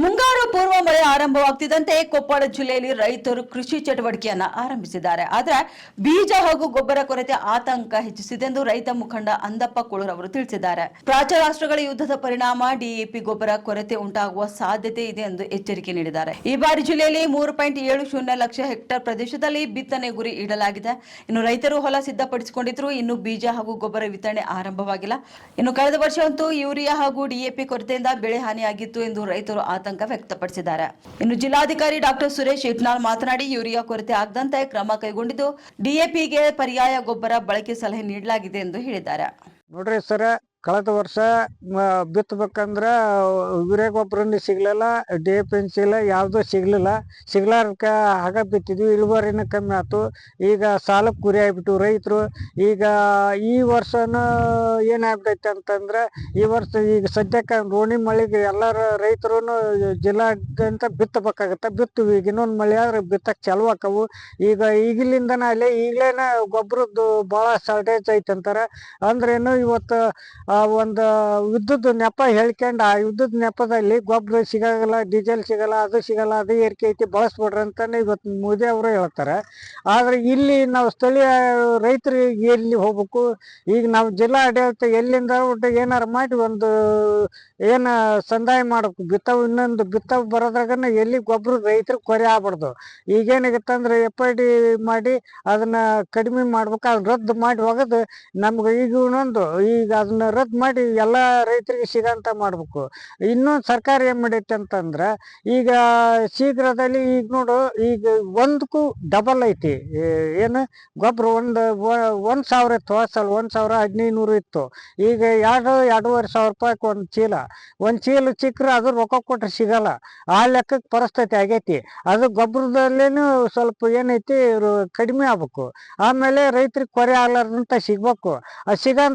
ಮುಂಗಾರು ಪೂರ್ವ ಮಳೆ ಆರಂಭವಾಗ್ತಿದ್ದಂತೆ ಕೊಪ್ಪಳ ಜಿಲ್ಲೆಯಲ್ಲಿ ರೈತರು ಕೃಷಿ ಚಟುವಟಿಕೆಯನ್ನ ಆರಂಭಿಸಿದ್ದಾರೆ. ಆದರೆ ಬೀಜ ಹಾಗೂ ಗೊಬ್ಬರ ಕೊರತೆ ಆತಂಕ ಹೆಚ್ಚಿಸಿದೆ ಎಂದು ರೈತ ಮುಖಂಡ ಅಂದಪ್ಪ ಕುಳೂರ್ ಅವರು ತಿಳಿಸಿದ್ದಾರೆ. ಪ್ರಾಚ್ಯ ರಾಷ್ಟ್ರಗಳ ಯುದ್ಧದ ಪರಿಣಾಮ ಡಿಎಪಿ ಗೊಬ್ಬರ ಕೊರತೆ ಉಂಟಾಗುವ ಸಾಧ್ಯತೆ ಇದೆ ಎಂದು ಎಚ್ಚರಿಕೆ ನೀಡಿದ್ದಾರೆ. ಈ ಬಾರಿ ಜಿಲ್ಲೆಯಲ್ಲಿ 3.70 ಲಕ್ಷ ಹೆಕ್ಟೇರ್ ಪ್ರದೇಶದಲ್ಲಿ ಬಿತ್ತನೆ ಗುರಿ ಇಡಲಾಗಿದೆ. ಇನ್ನು ರೈತರು ಹೊಲ ಸಿದ್ಧಪಡಿಸಿಕೊಂಡಿದ್ರು, ಇನ್ನು ಬೀಜ ಹಾಗೂ ಗೊಬ್ಬರ ವಿತರಣೆ ಆರಂಭವಾಗಿಲ್ಲ. ಇನ್ನು ಕಳೆದ ವರ್ಷವಂತೂ ಯೂರಿಯಾ ಹಾಗೂ ಡಿಎಪಿ ಕೊರತೆಯಿಂದ ಬೆಳೆ ಹಾನಿಯಾಗಿತ್ತು ಎಂದು ರೈತರು ಆತಂಕ ವ್ಯಕ್ತಪಡಿಸಿದ್ದಾರೆ. ಇನ್ನು ಜಿಲ್ಲಾಧಿಕಾರಿ ಡಾಕ್ಟರ್ ಸುರೇಶ್ ಇಟ್ನಾಳ್ ಮಾತನಾಡಿ, ಯೂರಿಯಾ ಕೊರತೆ ಆಗದಂತೆ ಕ್ರಮ ಕೈಗೊಂಡಿದ್ದು ಡಿಎಪಿಗೆ ಪರ್ಯಾಯ ಗೊಬ್ಬರ ಬಳಕೆ ಸಲಹೆ ನೀಡಲಾಗಿದೆ ಎಂದು ಹೇಳಿದ್ದಾರೆ. ನೋಡ್ರಿ ಸರ, ಕಳೆದ ವರ್ಷ ಬಿತ್ತಬೇಕಂದ್ರೆ ಯೂರಿಯಾ ಗೊಬ್ಬರನು ಸಿಗ್ಲಿಲ್ಲ, DAP ಸಿಗಲಿಲ್ಲ, ಯಾವುದೂ ಸಿಗ್ಲಾರ್ಕ ಆಗ ಬಿತ್ತಿದ್ವಿ. ಇಳುವರಿನ ಕಮ್ಮಿ ಆಯ್ತು. ಈಗ ಸಾಲಕ್ಕೆ ಗುರಿ ಆಗಿಬಿಟ್ಟು ರೈತರು. ಈಗ ಈ ವರ್ಷನೂ ಏನಾಗ್ತೈತೆ ಅಂತಂದ್ರೆ, ಈ ವರ್ಷ ಈಗ ಸದ್ಯಕ್ಕೆ ರೋಣಿ ಮಳೆಗೆ ಎಲ್ಲರ ರೈತರು ಜಿಲ್ಲಾದ್ಯಂತ ಬಿತ್ತಬೇಕಾಗತ್ತೆ. ಬಿತ್ತೀವಿ, ಈಗ ಇನ್ನೊಂದು ಮಳೆ ಆದ್ರೆ ಬಿತ್ತಕ್ಕೆ ಚಾಲು ಆಕವು. ಈಗ ಈಗಲಿಂದನೇ ಅಲ್ಲೇ ಈಗಲೇನ ಗೊಬ್ಬರದ್ದು ಭಾಳ ಶಾರ್ಟೇಜ್ ಐತೆ ಅಂತಾರೆ. ಅಂದ್ರೇನು, ಇವತ್ತು ಒಂದು ಯುದ್ಧದ ನೆಪ ಹೇಳ್ಕೊಂಡು ಆ ಯುದ್ಧದ ನೆಪದಲ್ಲಿ ಗೊಬ್ಬರ ಸಿಗಲ್ಲ, ಡೀಸೆಲ್ ಸಿಗಲ್ಲ, ಅದು ಏರಿಕೆ ಐತಿ, ಬಳಸ್ಬಿಡ್ರಿ ಅಂತಾನೆ ಇವತ್ತು ಮೋದಿ ಅವರು ಹೇಳ್ತಾರೆ. ಆದ್ರೆ ಇಲ್ಲಿ ನಾವು ಸ್ಥಳೀಯ ರೈತರಿಗೆ ಎಲ್ಲಿ ಹೋಗ್ಬೇಕು? ಈಗ ನಾವು ಜಿಲ್ಲಾ ಆಡಳಿತ ಎಲ್ಲಿಂದ ಏನಾರು ಮಾಡಿ ಒಂದು ಏನ ಸಂದಾಯ ಮಾಡ್ಬೇಕು. ಇನ್ನೊಂದು ಬಿತ್ತವ್ ಬರೋದ್ರಾಗನ ಎಲ್ಲಿ ಗೊಬ್ಬರ ರೈತರಿಗೆ ಕೊರೆ ಆಗ್ಬಾರ್ದು. ಈಗೇನಾಗತ್ತಂದ್ರೆ FID ಮಾಡಿ ಅದನ್ನ ಕಡಿಮೆ ಮಾಡ್ಬೇಕು. ಅದನ್ನ ರದ್ದು ಮಾಡಿ ಹೋಗೋದು ನಮ್ಗೆ ಈಗ ಈಗ ಅದನ್ನ ರದ್ದು ಮಾಡಿ ಎಲ್ಲ ರೈತರಿಗೆ ಸಿಗಂತ ಮಾಡ್ಬೇಕು. ಇನ್ನೊಂದು ಸರ್ಕಾರ ಏನ್ ಮಾಡೈತೆ ಅಂತಂದ್ರೆ, ಈಗ ಶೀಘ್ರದಲ್ಲಿ ಈಗ ನೋಡು, ಈಗ ಒಂದಕ್ಕೂ ಡಬಲ್ ಐತಿ. ಏನು ಗೊಬ್ಬರ ಒಂದ್ ಸಾವಿರ ಇತ್ತು, ಸಲ 1,1500 ಇತ್ತು. ಈಗ 2-2.5 ಸಾವಿರ ರೂಪಾಯಿಗೆ ಒಂದು ಚೀಲ ಚಿಕ್ರೆ ಅದು ರೊಕ್ಕ ಕೊಟ್ರೆ ಸಿಗಲ್ಲ. ಆ ಲೆಕ್ಕಕ್ಕೆ ಪರಿಸ್ಥಿತಿ ಆಗೈತಿ. ಅದು ಗೊಬ್ಬರದಲ್ಲೇನು ಸ್ವಲ್ಪ ಏನೈತಿ ಕಡಿಮೆ ಆಗ್ಬೇಕು. ಆಮೇಲೆ ರೈತರಿಗೆ ಕೊರೆ ಆಗ್ಲಾರ್ದಂತ ಸಿಗ್ಬೇಕು. ಅದು ಸಿಗಂತ